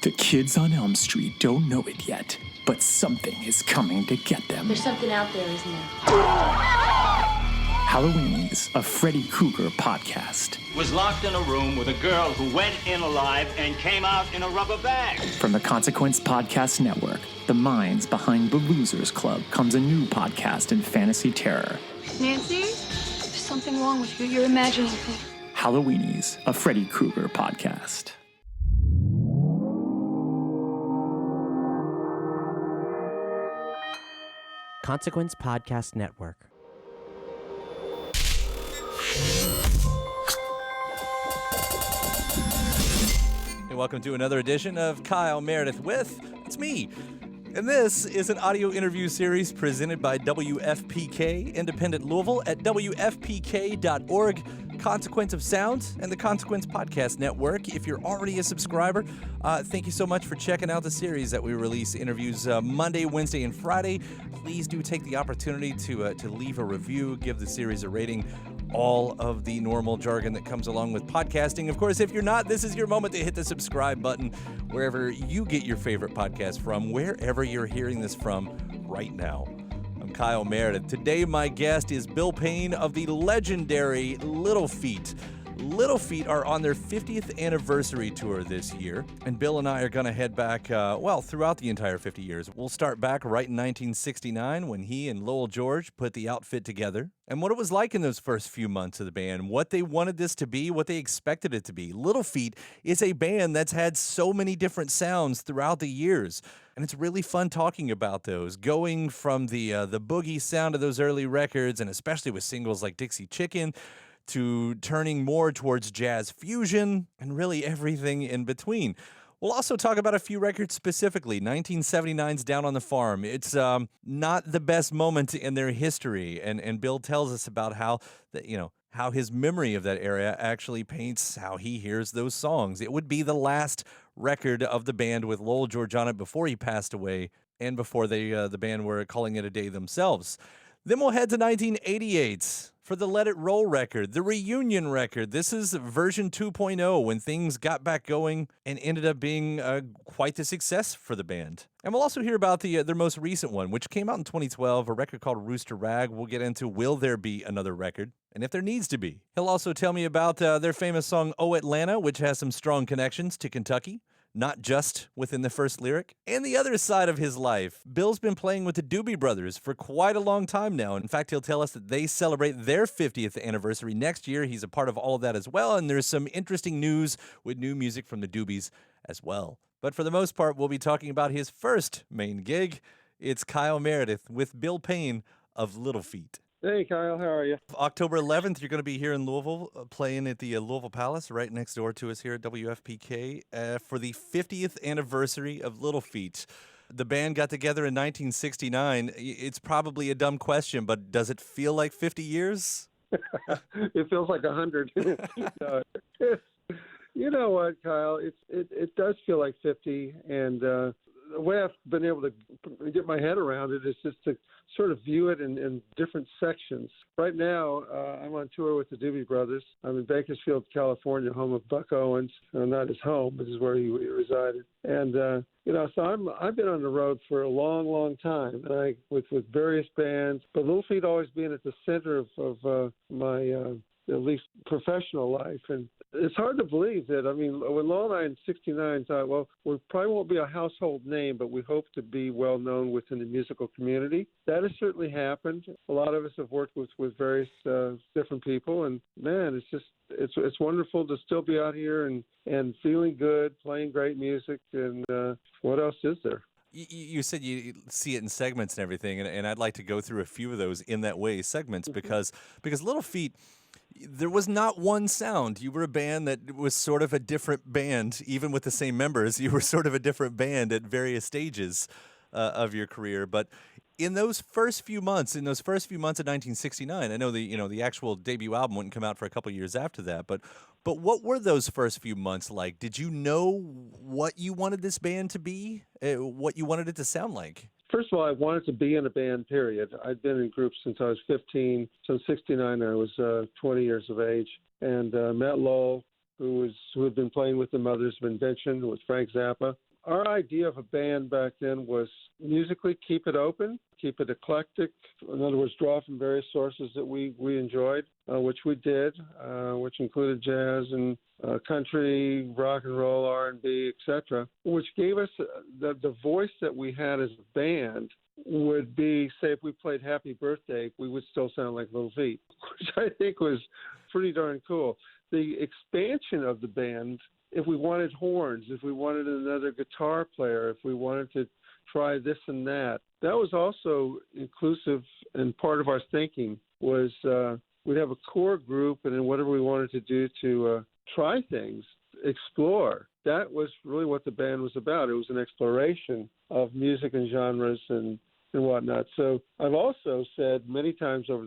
The kids on Elm Street don't know it yet, but something is coming to get them. There's something out there, isn't there? Halloweenies, a Freddy Krueger podcast. Was locked in a room with a girl who went in alive and came out in a rubber bag. From the Consequence Podcast Network, the minds behind The Losers Club, comes a new podcast in fantasy terror. Nancy, there's something wrong with you. You're imagining things. Halloweenies, a Freddy Krueger podcast. Consequence Podcast Network. Hey, welcome to another edition of Kyle Meredith with, it's me. And this is an audio interview series presented by WFPK, Independent Louisville, at WFPK.org, Consequence of Sound, and the Consequence Podcast Network. If you're already a subscriber, thank you so much for checking out the series that we release interviews Monday, Wednesday, and Friday. Please do take the opportunity to leave a review, give the series a rating, all of the normal jargon that comes along with podcasting. Of course, if you're not, this is your moment to hit the subscribe button wherever you get your favorite podcast from, wherever you're hearing this from right now. I'm Kyle Meredith. Today, my guest is Bill Payne of the legendary Little Feat. Little Feat are on their 50th anniversary tour this year, and Bill and I are going to head back, throughout the entire 50 years. We'll start back right in 1969 when he and Lowell George put the outfit together, and what it was like in those first few months of the band, what they wanted this to be, what they expected it to be. Little Feat is a band that's had so many different sounds throughout the years, and it's really fun talking about those, going from the boogie sound of those early records, and especially with singles like Dixie Chicken, to turning more towards jazz fusion, and really everything in between. We'll also talk about a few records specifically. 1979's Down on the Farm. It's not the best moment in their history, and Bill tells us about how his memory of that era actually paints how he hears those songs. It would be the last record of the band with Lowell George on it before he passed away, and before the band were calling it a day themselves. Then we'll head to 1988 for the Let It Roll record, the reunion record. This is version 2.0, when things got back going and ended up being quite the success for the band. And we'll also hear about their most recent one, which came out in 2012, a record called Rooster Rag. We'll get into will there be another record, and if there needs to be. He'll also tell me about their famous song, Oh Atlanta, which has some strong connections to Kentucky. Not just within the first lyric. And the other side of his life. Bill's been playing with the Doobie Brothers for quite a long time now. In fact, he'll tell us that they celebrate their 50th anniversary next year. He's a part of all of that as well, and there's some interesting news with new music from the Doobies as well. But for the most part, we'll be talking about his first main gig. It's Kyle Meredith with Bill Payne of Little Feat. Hey, Kyle, how are you? October 11th, you're going to be here in Louisville, playing at the Louisville Palace, right next door to us here at WFPK, for the 50th anniversary of Little Feat. The band got together in 1969. It's probably a dumb question, but does it feel like 50 years? It feels like 100. You know what, Kyle? It does feel like 50, and the way I've been able to get my head around it is just to sort of view it in different sections. Right now, I'm on tour with the Doobie Brothers. I'm in Bakersfield, California, home of Buck Owens. Not his home, but this is where he resided. And so I've been on the road for a long, long time, and with various bands. But Little Feat always being at the center of my at least professional life. And it's hard to believe that, when Lowell and I in 69 thought, well, we probably won't be a household name, but we hope to be well known within the musical community. That has certainly happened. A lot of us have worked with various different people, and man, it's wonderful to still be out here and feeling good, playing great music, and what else is there? You said you see it in segments and everything, and I'd like to go through a few of those in that way, segments, because Little Feat, there was not one sound. You were a band that was sort of a different band, even with the same members. You were sort of a different band at various stages of your career. But in those first few months of 1969, I know the actual debut album wouldn't come out for a couple years after that. But what were those first few months like? Did you know what you wanted this band to be? What you wanted it to sound like? First of all, I wanted to be in a band, period. I'd been in groups since I was 15. So in 69, I was 20 years of age, and met Lowell. who had been playing with the Mothers of Invention, with Frank Zappa. Our idea of a band back then was musically keep it open, keep it eclectic. In other words, draw from various sources that we enjoyed, which we did, which included jazz and country, rock and roll, R&B, etc., which gave us the voice that we had as a band would be, say, if we played Happy Birthday, we would still sound like Little Feat, which I think was pretty darn cool. The expansion of the band, if we wanted horns, if we wanted another guitar player, if we wanted to try this and that, that was also inclusive, and part of our thinking was we'd have a core group, and then whatever we wanted to do to try things, explore. That was really what the band was about. It was an exploration of music and genres and whatnot. So I've also said many times over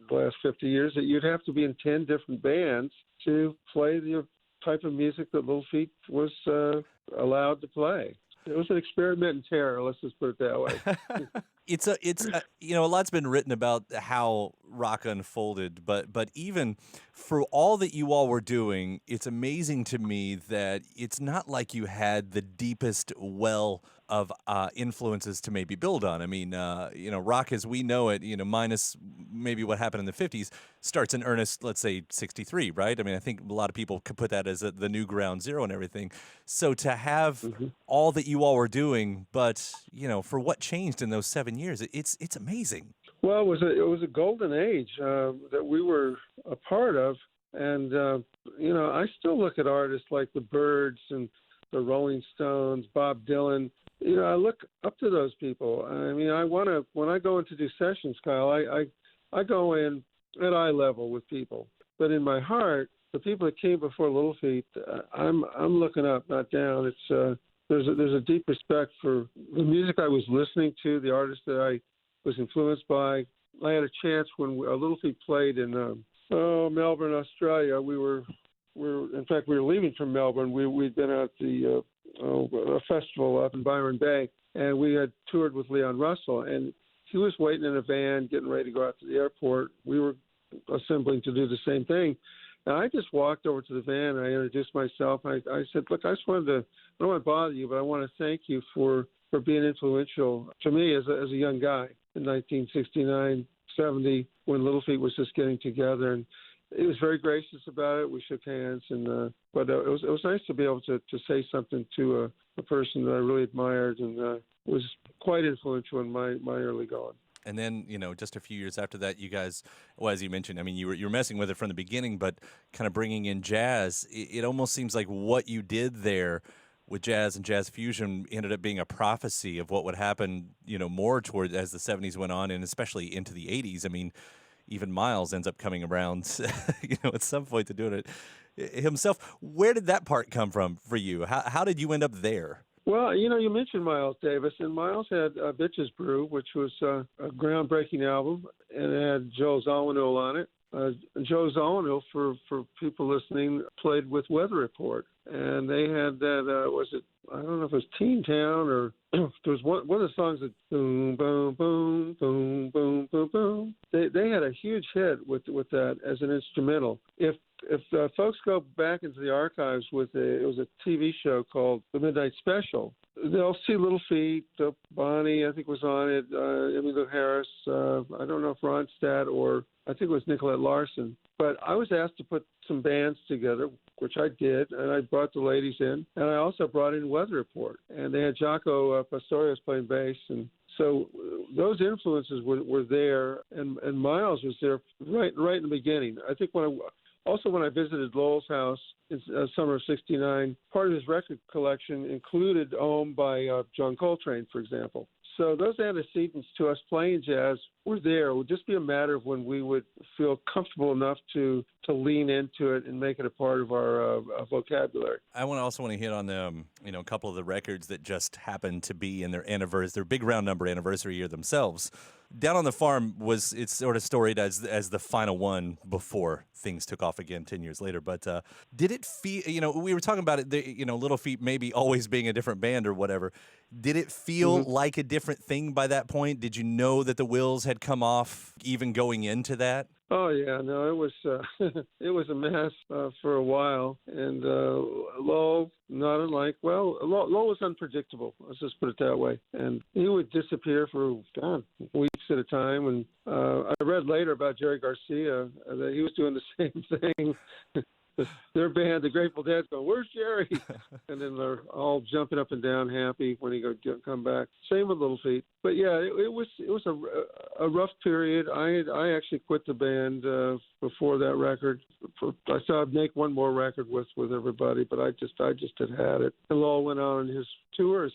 the last 50 years that you'd have to be in 10 different bands to play the type of music that Little Feat was allowed to play. It was an experiment in terror, let's just put it that way. It's a lot's been written about how rock unfolded, but even for all that you all were doing, it's amazing to me that it's not like you had the deepest well of influences to maybe build on. I mean, rock as we know it, minus maybe what happened in the 50s, starts in earnest, let's say 63, right? I mean, I think a lot of people could put that as the new ground zero and everything. So to have all that you all were doing, but, for what changed in those 7 years, it's amazing. Well, it was a golden age that we were a part of. And, I still look at artists like the Byrds and the Rolling Stones, Bob Dylan. I look up to those people. I mean, when I go in to do sessions, Kyle, I go in at eye level with people. But in my heart, the people that came before Little Feat, I'm looking up, not down. It's there's a deep respect for the music I was listening to, the artists that I was influenced by. I had a chance when Little Feat played in Melbourne, Australia. We were leaving from Melbourne. We'd been at a festival up in Byron Bay, and we had toured with Leon Russell, and he was waiting in a van, getting ready to go out to the airport. We were assembling to do the same thing. And I just walked over to the van, and I introduced myself. I said, look, I don't want to bother you, but I want to thank you for being influential to me as a young guy in 1969, 70, when Little Feat was just getting together. And he was very gracious about it. We shook hands, but it was nice to be able to say something to a person that I really admired and was quite influential in my early going. And then, just a few years after that, you guys, well, as you mentioned, I mean, you were messing with it from the beginning, but kind of bringing in jazz. It almost seems like what you did there with jazz and jazz fusion ended up being a prophecy of what would happen, more toward as the 70s went on, and especially into the 80s. I mean, even Miles ends up coming around, at some point to doing it himself. Where did that part come from for you? How did you end up there? Well, you mentioned Miles Davis, and Miles had Bitches Brew, which was a groundbreaking album, and it had Joe Zawinul on it. Joe Zawinul, for people listening, played with Weather Report, and they had that, I don't know if it was Teen Town or there was one of the songs that boom, boom, boom, boom, boom, boom, boom. They had a huge hit with that as an instrumental. If folks go back into the archives it was a TV show called The Midnight Special, they'll see Little Feat, Bonnie, I think was on it, Emmylou Harris, I don't know if Ronstadt or I think it was Nicolette Larson. But I was asked to put some bands together, which I did, and I brought the ladies in. And I also brought in Weather Report. And they had Jaco Pastorius playing bass. And so those influences were there, and Miles was there right in the beginning. I think when I visited Lowell's house in summer of '69, part of his record collection included Ohm by John Coltrane, for example. So those antecedents to us playing jazz were there. It would just be a matter of when we would feel comfortable enough to lean into it and make it a part of our vocabulary. I also want to hit on a couple of the records that just happened to be in their big round number anniversary year themselves. Down on the Farm it's sort of storied as the final one before things took off again 10 years later. But did it feel, we were talking about it, Little Feat maybe always being a different band or whatever. Did it feel like a different thing by that point? Did you know that the wheels had come off even going into that? Oh yeah, no, it was it was a mess for a while, and Lowell, not unlike Lowell was unpredictable. Let's just put it that way. And he would disappear for weeks at a time. And I read later about Jerry Garcia that he was doing the same thing. Their band, the Grateful Dead, going, "Where's Jerry?" And then they're all jumping up and down, happy when he come back. Same with Little Feat. But yeah, it was a rough period. I actually quit the band before that record. I thought I'd make one more record with everybody, but I just had it. And Lowell went on his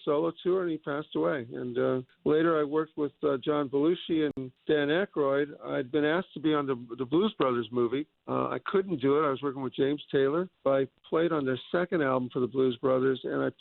solo tour, and he passed away. And later I worked with John Belushi and Dan Aykroyd. I'd been asked to be on the Blues Brothers movie. I couldn't do it. I was working with James Taylor. I played on their second album for the Blues Brothers, and I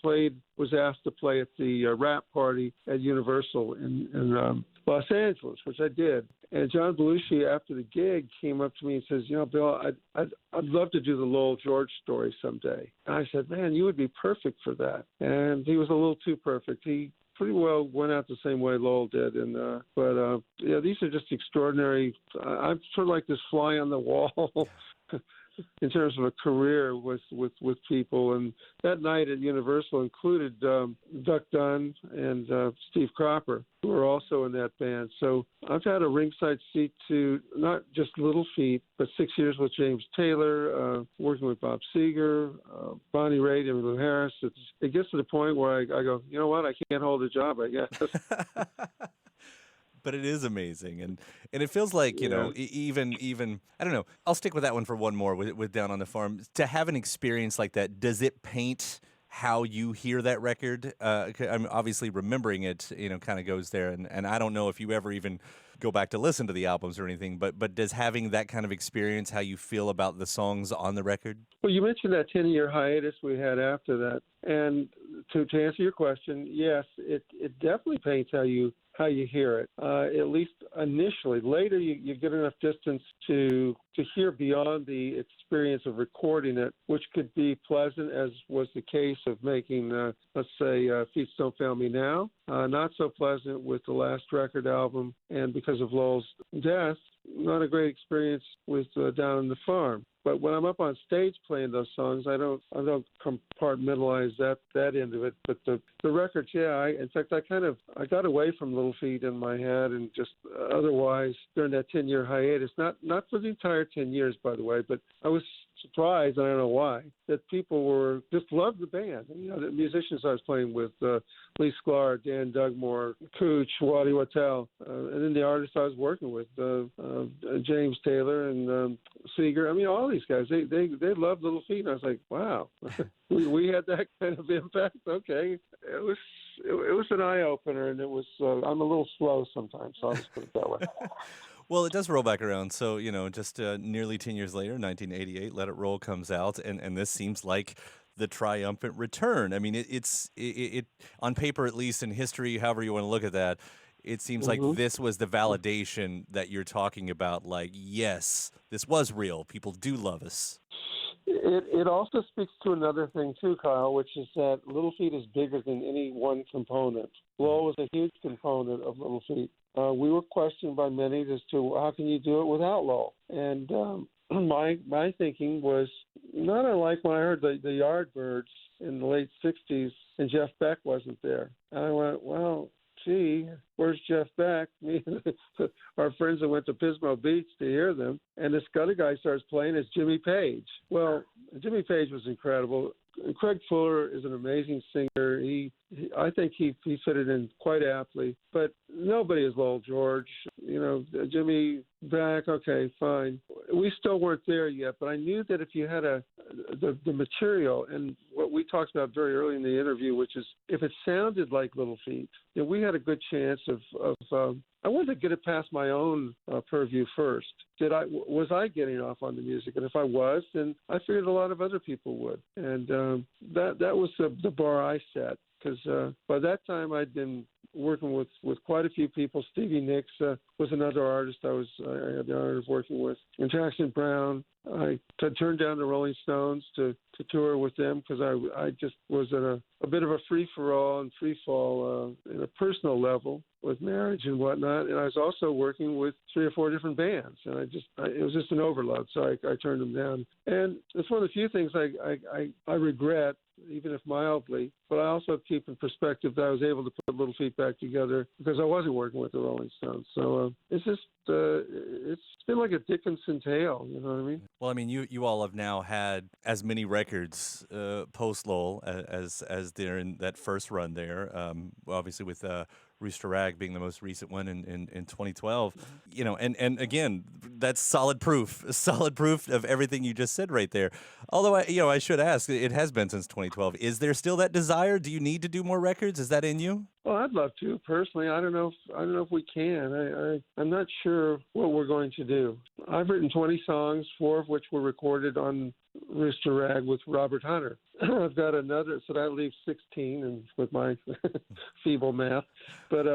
was asked to play at the rap party at Universal in Los Angeles, which I did. And John Belushi, after the gig, came up to me and says, Bill, I'd love to do the Lowell George story someday. And I said, man, you would be perfect for that. And he was a little too perfect. He pretty well went out the same way Lowell did. And but these are just extraordinary. I'm sort of like this fly on the wall. In terms of a career with people. And that night at Universal included Duck Dunn and Steve Cropper, who were also in that band. So I've had a ringside seat to not just Little Feat, but 6 years with James Taylor, working with Bob Seger, Bonnie Raitt, and Lou Harris. It gets to the point where I go, you know what, I can't hold a job, I guess. But it is amazing, and it feels like, you know, even I don't know. I'll stick with that one for one more with Down on the Farm. To have an experience like that, does it paint how you hear that record? I'm obviously remembering it, kind of goes there, and I don't know if you ever even go back to listen to the albums or anything, but does having that kind of experience how you feel about the songs on the record? Well, you mentioned that 10-year hiatus we had after that, and to answer your question, yes, it definitely paints how you hear it, at least initially. Later, you get enough distance to hear beyond the experience of recording it, which could be pleasant, as was the case of making, let's say, Feet Don't Fail Me Now. Not so pleasant with the last record album, and because of Lowell's death, not a great experience with Down on the Farm. But when I'm up on stage playing those songs, I don't compartmentalize that end of it. But the records, in fact, I got away from Little Feat in my head, and just otherwise during that 10-year hiatus, not for the entire 10 years, by the way, but I was surprised, I don't know why, that people just loved the band. The musicians I was playing with, Lee Sklar, Dan Dugmore, Cooch, Waddy Wachtel, and then the artists I was working with, James Taylor and Seeger. I mean, all these guys, they loved Little Feat, and I was like, wow, we had that kind of impact. Okay, it was an eye opener, and it was. I'm a little slow sometimes, so I'll just put it that way. Well, it does roll back around. So, just nearly 10 years later, 1988, Let It Roll comes out, and this seems like the triumphant return. I mean, it's on paper, at least in history, however you want to look at that, it seems like this was the validation that you're talking about. Like, yes, this was real. People do love us. It also speaks to another thing, too, Kyle, which is that Little Feat is bigger than any one component. Lowell was a huge component of Little Feat. We were questioned by many as to how can you do it without Lowell. And my thinking was not unlike when I heard the Yardbirds in the late 60s and Jeff Beck wasn't there. And I went, well, gee, where's Jeff Beck? Our friends that went to Pismo Beach to hear them. And this other guy starts playing as Jimmy Page. Well, Jimmy Page was incredible. Craig Fuller is an amazing singer. I think he fitted in quite aptly, but nobody is Lowell George. Jimmy Beck, okay, fine. We still weren't there yet, but I knew that if you had the material and what we talked about very early in the interview, which is if it sounded like Little Feat, we had a good chance of I wanted to get it past my own purview first. Was I getting off on the music? And if I was, then I figured a lot of other people would. And that was the bar I set, because by that time I'd been working with quite a few people. Stevie Nicks was another artist I had the honor of working with. And Jackson Brown. I turned down the Rolling Stones to tour with them because I just was at a bit of a free-for-all and free-fall at a personal level with marriage and whatnot. And I was also working with 3 or 4 different bands, and it was just an overload, so I turned them down. And it's one of the few things I regret, even if mildly, but I also keep in perspective that I was able to put Little Feat back together because I wasn't working with the Rolling Stones. So it's just it's been like a Dickinson tale, you know what I mean? Well, I mean, you all have now had as many records post-Lowell as they're in that first run there. Obviously with Rooster Rag being the most recent one in 2012. You know, and again, that's solid proof of everything you just said right there. Although I should ask, it has been since 2012. Is there still that desire? Do you need to do more records? Is that in you? Well, I'd love to personally. I don't know if we can. I'm not sure what we're going to do. I've written 20 songs, 4 of which were recorded on Rooster Rag with Robert Hunter. I've got another, so that leaves 16, and with my feeble math. But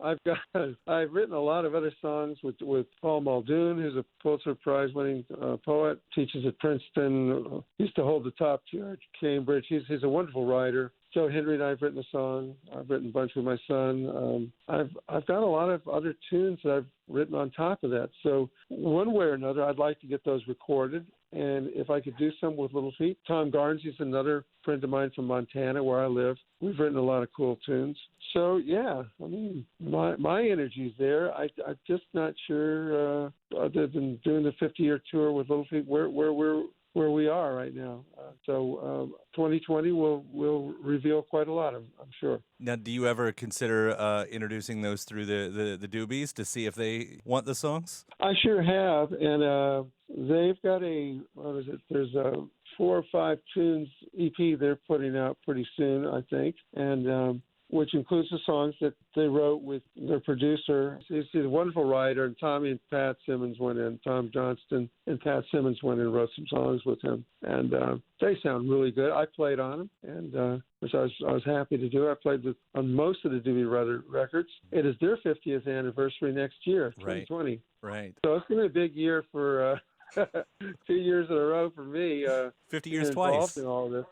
I've written a lot of other songs with Paul Muldoon, who's a Pulitzer Prize-winning poet, teaches at Princeton, used to hold the top chair at Cambridge. He's a wonderful writer. Joe Henry and I have written a song. I've written a bunch with my son. I've got a lot of other tunes that I've written on top of that. So one way or another, I'd like to get those recorded. And if I could do some with Little Feat. Tom Garnsey's another friend of mine from Montana, where I live. We've written a lot of cool tunes. So, yeah, I mean, my energy's there. I'm just not sure, other than doing the 50-year tour with Little Feat, where we are right now. So 2020 will reveal quite a lot, I'm sure. Now, do you ever consider introducing those through the Doobies to see if they want the songs? I sure have, and they've got there's a 4 or 5 tunes EP they're putting out pretty soon, I think, and which includes the songs that they wrote with their producer. He's a wonderful writer, and Tommy and Pat Simmons went in. Tom Johnston and Pat Simmons went in and wrote some songs with him, and they sound really good. I played on them, and which I was happy to do. I played on most of the Doobie Brothers records. It is their 50th anniversary next year, 2020. Right. So it's going to be a big year for 2 years in a row for me. 50 years twice. In all of this.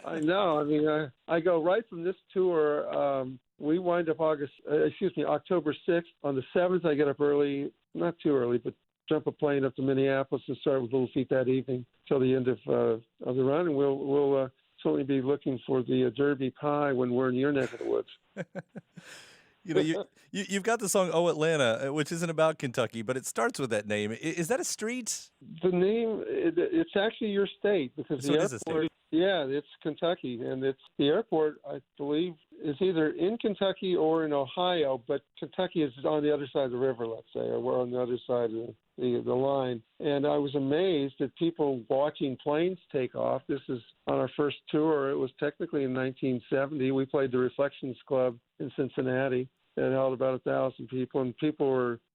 I know. I mean, I go right from this tour. We wind up October 6th. On the 7th, I get up early, not too early, but jump a plane up to Minneapolis and start with Little Feat that evening till the end of the run. And we'll certainly be looking for the Derby Pie when we're in your neck of the woods. You know, you've got the song "Oh Atlanta," which isn't about Kentucky, but it starts with that name. Is that a street? The name, it's actually your state because so the it is a airport. state. Yeah, it's Kentucky, and it's the airport. I believe is either in Kentucky or in Ohio, but Kentucky is on the other side of the river, let's say, or we're on the other side of the line. And I was amazed at people watching planes take off. This is on our first tour. It was technically in 1970. We played the Reflections Club in Cincinnati. It held about 1,000 people, and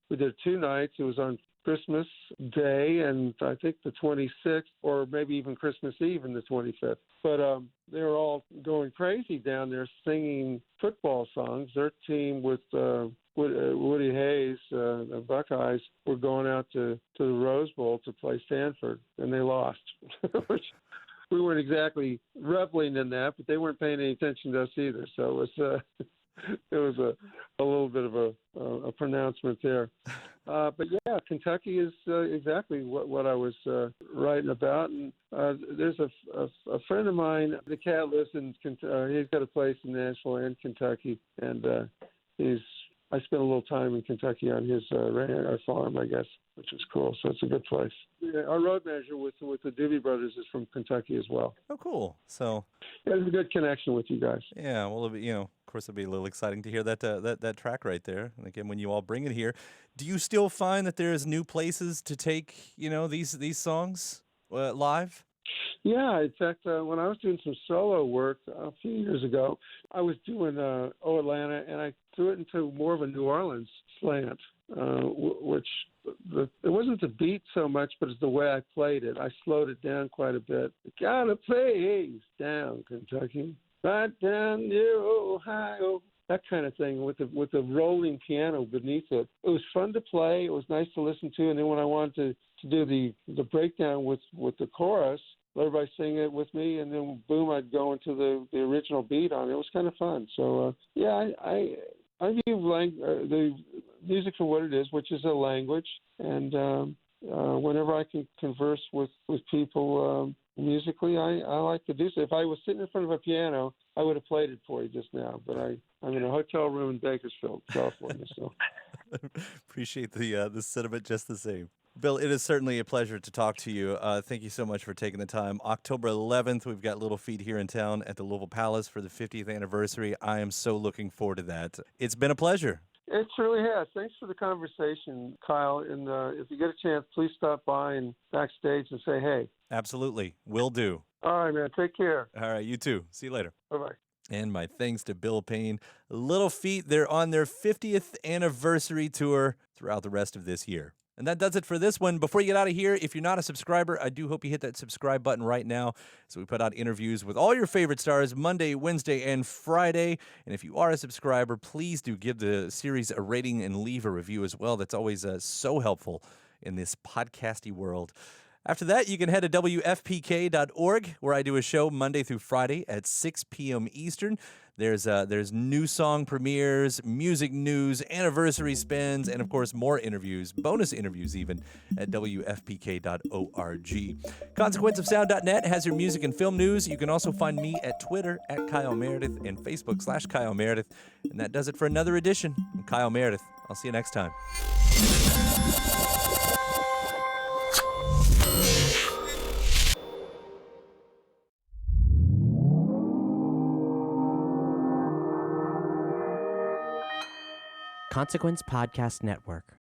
we did 2 nights. It was on Christmas Day and I think the 26th, or maybe even Christmas Eve and the 25th. But they were all going crazy down there singing football songs. Their team with Woody Hayes, the Buckeyes, were going out to the Rose Bowl to play Stanford, and they lost. Which we weren't exactly reveling in that, but they weren't paying any attention to us either. So it was a little bit of a pronouncement there. But yeah, Kentucky is exactly what I was writing about. And there's a friend of mine, the cat lives in Kentucky. He's got a place in Nashville and Kentucky, and I spent a little time in Kentucky on his farm, I guess, which was cool. So it's a good place. Yeah, our road manager with the Doobie Brothers is from Kentucky as well. Oh, cool. So yeah, there's a good connection with you guys. Yeah, well, of course, it'd be a little exciting to hear that track right there. And again, when you all bring it here, do you still find that there's new places to take these songs live? Yeah, in fact, when I was doing some solo work a few years ago, I was doing "Oh Atlanta," and I threw it into more of a New Orleans slant, which it wasn't the beat so much, but it's the way I played it. I slowed it down quite a bit. Got a place down Kentucky, right down near Ohio. that kind of thing with the rolling piano beneath it. It was fun to play. It was nice to listen to. And then when I wanted to do the breakdown with the chorus, let everybody sing it with me, and then boom, I'd go into the original beat on it. It was kind of fun. So I view the music for what it is, which is a language, and whenever I can converse with people musically, I like to do so. If I was sitting in front of a piano, I would have played it for you just now, but I'm in a hotel room in Bakersfield, California. So Appreciate the sentiment just the same. Bill, it is certainly a pleasure to talk to you. Thank you so much for taking the time. October 11th, we've got Little Feat here in town at the Louisville Palace for the 50th anniversary. I am so looking forward to that. It's been a pleasure. it truly has. Thanks for the conversation, Kyle. And if you get a chance, please stop by and backstage and say hey. Absolutely. Will do. All right, man. Take care. All right, you too. See you later. Bye-bye. And my thanks to Bill Payne. Little Feat, they're on their 50th anniversary tour throughout the rest of this year. And that does it for this one. Before you get out of here, if you're not a subscriber, I do hope you hit that subscribe button right now. So we put out interviews with all your favorite stars Monday, Wednesday, and Friday. And if you are a subscriber, please do give the series a rating and leave a review as well. That's always so helpful in this podcasty world. After that, you can head to WFPK.org, where I do a show Monday through Friday at 6 p.m. Eastern. There's new song premieres, music news, anniversary spins, and, of course, more interviews, bonus interviews even, at WFPK.org. ConsequenceOfSound.net has your music and film news. You can also find me at Twitter at Kyle Meredith and Facebook /Kyle Meredith. And that does it for another edition. I'm Kyle Meredith. I'll see you next time. Consequence Podcast Network.